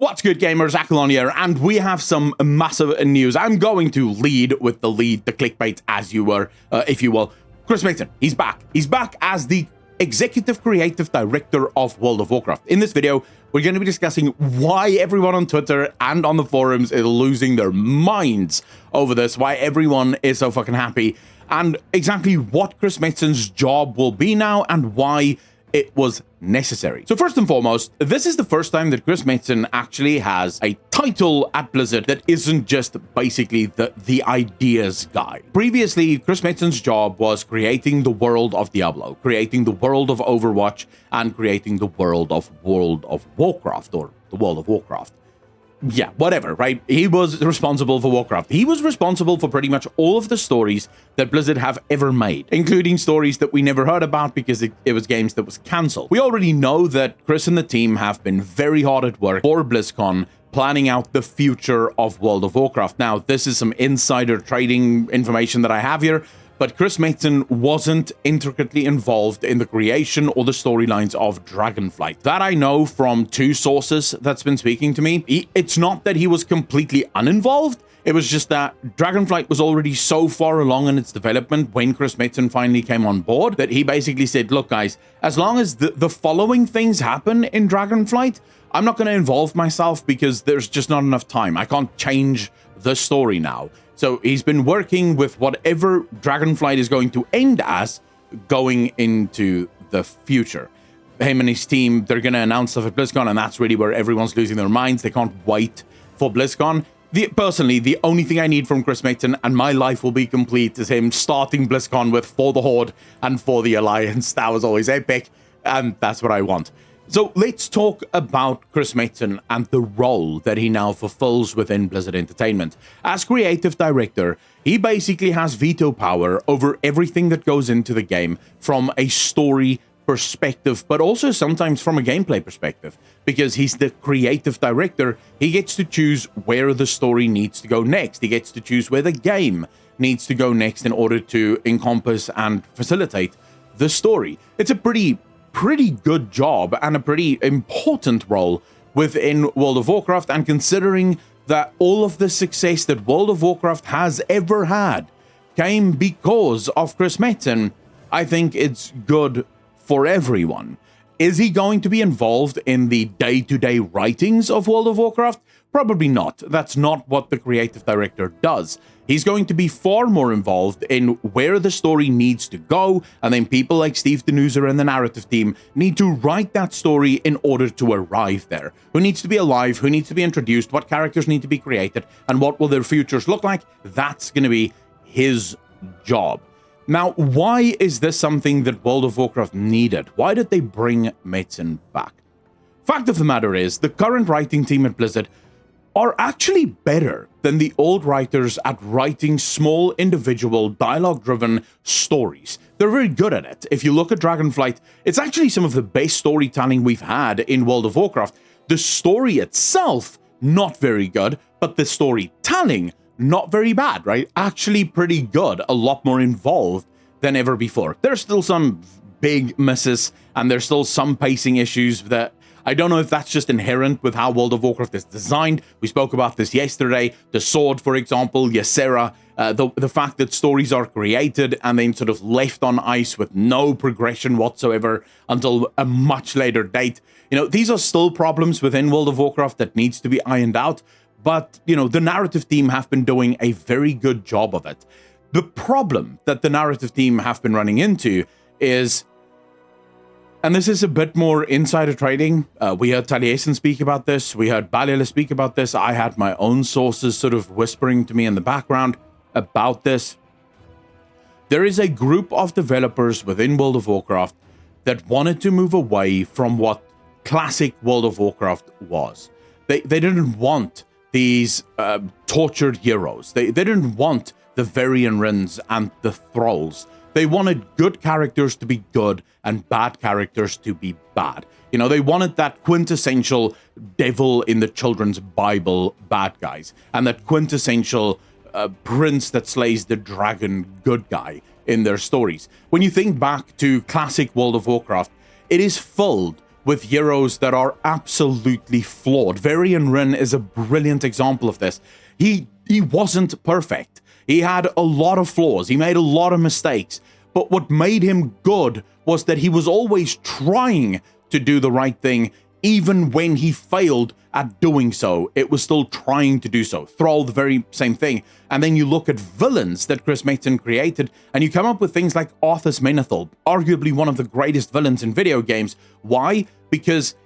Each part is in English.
What's good, gamers? Akalon here, and we have some massive news. I'm going to lead with the clickbait, as you were, if you will. Chris Metzen, he's back. He's back as the executive creative director of World of Warcraft. In this video, we're going to be discussing why everyone on Twitter and on the forums is losing their minds over this, why everyone is so fucking happy, and exactly what Chris Metzen's job will be now and why it was necessary. So first and foremost, this is the first time that Chris Metzen actually has a title at Blizzard that isn't just basically the ideas guy. Previously, Chris Metzen's job was creating the world of Diablo, creating the world of Overwatch, and creating the world of Warcraft, or the World of Warcraft. Yeah, whatever, right? He was responsible for Warcraft. He was responsible for pretty much all of the stories that Blizzard have ever made, including stories that we never heard about because it was games that was cancelled. We already know that Chris and the team have been very hard at work for BlizzCon, planning out the future of World of Warcraft. Now, this is some insider trading information that I have here, but Chris Metzen wasn't intricately involved in the creation or the storylines of Dragonflight. That I know from two sources that's been speaking to me. It's not that he was completely uninvolved, it was just that Dragonflight was already so far along in its development when Chris Metzen finally came on board that he basically said, look guys, as long as the following things happen in Dragonflight, I'm not going to involve myself because there's just not enough time. I can't change the story now. So he's been working with whatever Dragonflight is going to end as going into the future. Him and his team, they're going to announce stuff at BlizzCon, and that's really where everyone's losing their minds. They can't wait for BlizzCon. Personally, the only thing I need from Chris Metzen, and my life will be complete, is him starting BlizzCon with For the Horde and For the Alliance. That was always epic, and that's what I want. So let's talk about Chris Metzen and the role that he now fulfills within Blizzard Entertainment. As creative director, he basically has veto power over everything that goes into the game from a story perspective, but also sometimes from a gameplay perspective. Because he's the creative director, he gets to choose where the story needs to go next. He gets to choose where the game needs to go next in order to encompass and facilitate the story. It's a pretty good job and a pretty important role within World of Warcraft, and considering that all of the success that World of Warcraft has ever had came because of Chris Metzen, I think it's good for everyone. Is he going to be involved in the day-to-day writings of World of Warcraft? Probably not. That's not what the creative director does. He's going to be far more involved in where the story needs to go, and then people like Steve Denuser and the narrative team need to write that story in order to arrive there. Who needs to be alive? Who needs to be introduced? What characters need to be created? And what will their futures look like? That's going to be his job. Now, why is this something that World of Warcraft needed? Why did they bring Metzen back? Fact of the matter is, the current writing team at Blizzard are actually better than the old writers at writing small, individual, dialogue-driven stories. They're very good at it. If you look at Dragonflight, it's actually some of the best storytelling we've had in World of Warcraft. The story itself, not very good, but the storytelling, not very bad, right? Actually pretty good, a lot more involved than ever before. There's still some big misses, and there's still some pacing issues that I don't know if that's just inherent with how World of Warcraft is designed. We spoke about this yesterday. The sword, for example, Ysera, the fact that stories are created and then sort of left on ice with no progression whatsoever until a much later date. You know, these are still problems within World of Warcraft that needs to be ironed out. But, you know, the narrative team have been doing a very good job of it. The problem that the narrative team have been running into is, and this is a bit more insider trading. We heard Taliesin speak about this. We heard Balila speak about this. I had my own sources sort of whispering to me in the background about this. There is a group of developers within World of Warcraft that wanted to move away from what classic World of Warcraft was. They didn't want these tortured heroes. They didn't want the Varian and the Thralls. They wanted good characters to be good and bad characters to be bad. You know, they wanted that quintessential devil in the children's Bible bad guys, and that quintessential prince that slays the dragon good guy in their stories. When you think back to classic World of Warcraft, it is filled with heroes that are absolutely flawed. Varian Rin is a brilliant example of this. He wasn't perfect. He had a lot of flaws. He made a lot of mistakes. But what made him good was that he was always trying to do the right thing, even when he failed at doing so. It was still trying to do so. Thrall, the very same thing. And then you look at villains that Chris Metzen created, and you come up with things like Arthas Menethil, arguably one of the greatest villains in video games. Why? Because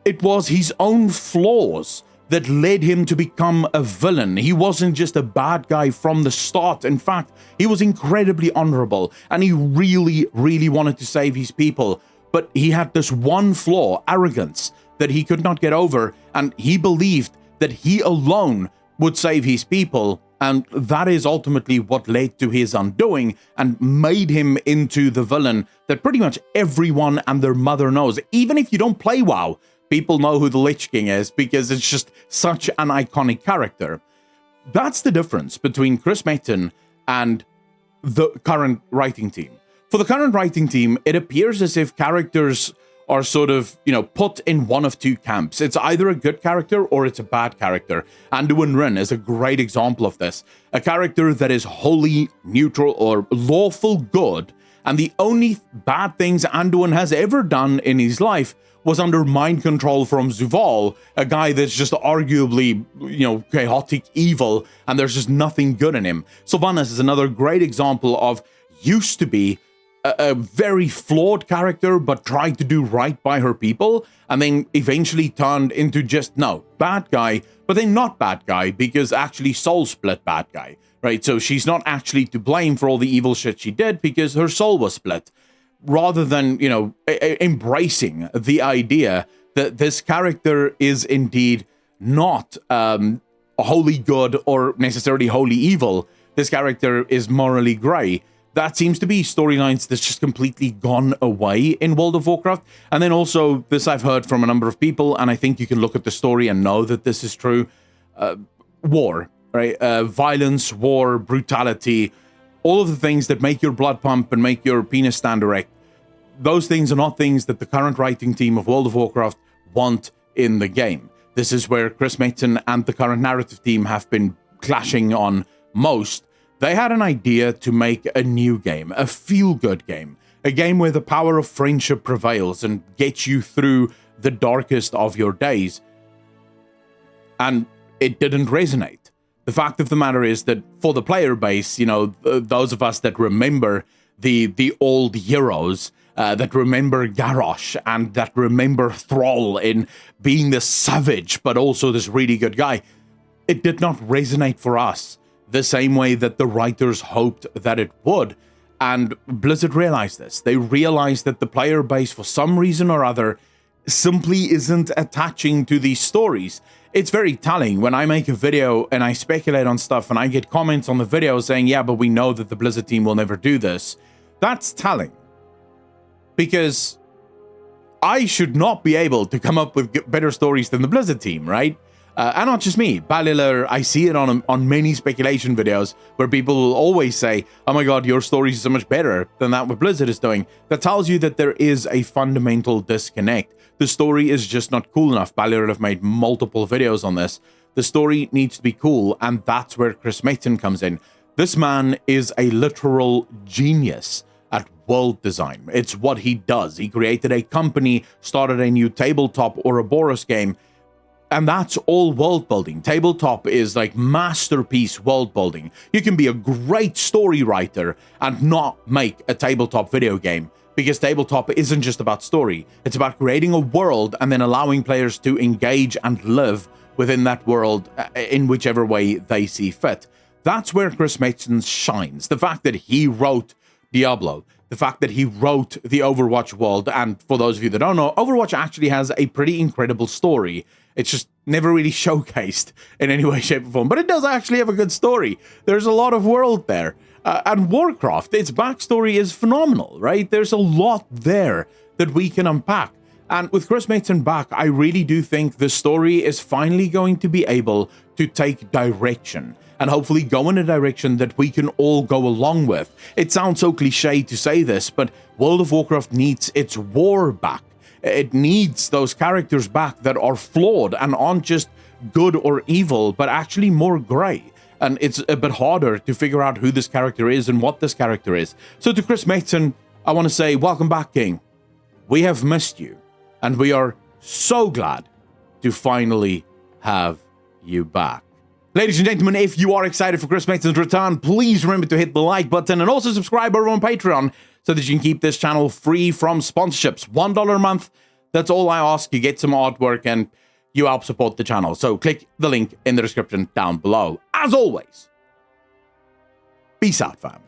it was his own flaws that led him to become a villain. He wasn't just a bad guy from the start. In fact, he was incredibly honorable, and he really, really wanted to save his people. But he had this one flaw, arrogance, that he could not get over, and he believed that he alone would save his people, and that is ultimately what led to his undoing and made him into the villain that pretty much everyone and their mother knows. Even if you don't play WoW, people know who the Lich King is because it's just such an iconic character. That's the difference between Chris Metzen and the current writing team. For the current writing team, it appears as if characters are sort of, put in one of two camps. It's either a good character or it's a bad character. Anduin Wrynn is a great example of this. A character that is wholly neutral or lawful good, and the only bad things Anduin has ever done in his life was under mind control from Zuval, a guy that's just arguably, chaotic evil, and there's just nothing good in him. Sylvanas is another great example of used to be a very flawed character, but tried to do right by her people, and then eventually turned into just, bad guy, but then not bad guy, because actually soul split bad guy, right? So she's not actually to blame for all the evil shit she did, because her soul was split. Rather than, embracing the idea that this character is indeed not wholly good or necessarily wholly evil, this character is morally grey. That seems to be storylines that's just completely gone away in World of Warcraft. And then also, this I've heard from a number of people, and I think you can look at the story and know that this is true. War, right? Violence, war, brutality, all of the things that make your blood pump and make your penis stand erect. Those things are not things that the current writing team of World of Warcraft want in the game. This is where Chris Metzen and the current narrative team have been clashing on most. They had an idea to make a new game, a feel-good game, a game where the power of friendship prevails and gets you through the darkest of your days. And it didn't resonate. The fact of the matter is that for the player base, those of us that remember the old heroes, that remember Garrosh and that remember Thrall in being this savage, but also this really good guy, it did not resonate for us the same way that the writers hoped that it would. And Blizzard realized this. They realized that the player base, for some reason or other, simply isn't attaching to these stories. It's very telling when I make a video and I speculate on stuff and I get comments on the video saying, yeah, but we know that the Blizzard team will never do this. That's telling. Because I should not be able to come up with better stories than the Blizzard team, right? And not just me. Ballilar, I see it on many speculation videos where people will always say, oh my god, your stories are so much better than that what Blizzard is doing. That tells you that there is a fundamental disconnect. The story is just not cool enough. Ballilar have made multiple videos on this. The story needs to be cool, and that's where Chris Metzen comes in. This man is a literal genius at world design. It's what he does. He created a company, started a new tabletop Ouroboros game, and that's all world building. Tabletop is like masterpiece world building. You can be a great story writer and not make a tabletop video game, because tabletop isn't just about story. It's about creating a world and then allowing players to engage and live within that world in whichever way they see fit. That's where Chris Metzen shines. The fact that he wrote Diablo, the fact that he wrote the Overwatch world, and for those of you that don't know, Overwatch actually has a pretty incredible story. It's just never really showcased in any way, shape, or form, but it does actually have a good story. There's a lot of world there. And Warcraft, its backstory is phenomenal, right? There's a lot there that we can unpack. And with Chris Metzen back, I really do think the story is finally going to be able to take direction, and hopefully go in a direction that we can all go along with. It sounds so cliche to say this, but World of Warcraft needs its war back. It needs those characters back that are flawed and aren't just good or evil, but actually more gray. And it's a bit harder to figure out who this character is and what this character is. So to Chris Metzen, I want to say, welcome back, King. We have missed you, and we are so glad to finally have you back. Ladies and gentlemen, if you are excited for Chris Metzen's return, please remember to hit the like button and also subscribe over on Patreon so that you can keep this channel free from sponsorships. $1 a month, that's all I ask. You get some artwork and you help support the channel. So click the link in the description down below. As always, peace out, fam.